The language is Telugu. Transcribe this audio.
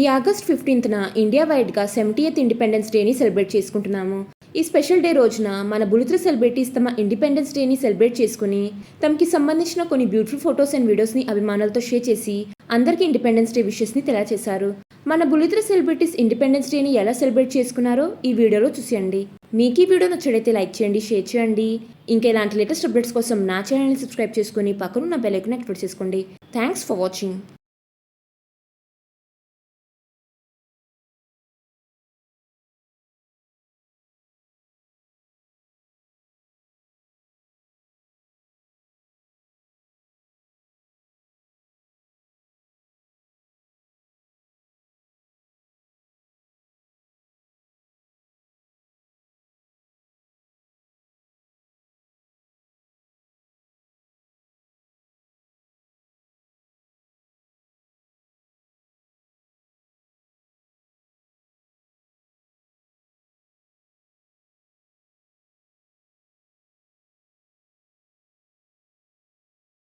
ఈ ఆగస్ట్ 15న ఇండియా వైడ్గా 70th ఇండిపెండెన్స్ డేని సెలబ్రేట్ చేసుకుంటున్నాము. ఈ స్పెషల్ డే రోజున మన బుల్లితెర సెలబ్రిటీస్ తమ ఇండిపెండెన్స్ డేని సెలబ్రేట్ చేసుకుని తమకి సంబంధించిన కొన్ని బ్యూటిఫుల్ ఫొటోస్ అండ్ వీడియోస్ని అభిమానులతో షేర్ చేసి అందరికీ ఇండిపెండెన్స్ డే విషెస్ని తెలియజేశారు. మన బుల్లితెర సెలబ్రిటీస్ ఇండిపెండెన్స్ డేని ఎలా సెలబ్రేట్ చేసుకున్నారో ఈ వీడియోలో చూసేయండి. మీకు ఈ వీడియో నచ్చినట్లయితే లైక్ చేయండి, షేర్ చేయండి. ఇంకా ఇలాంటి లేటెస్ట్ అప్డేట్స్ కోసం నా ఛానల్ని సబ్స్క్రైబ్ చేసుకుని పక్కనున్న బెల్ ఐకాన్ యాక్టివేట్ చేసుకోండి. Thanks for watching.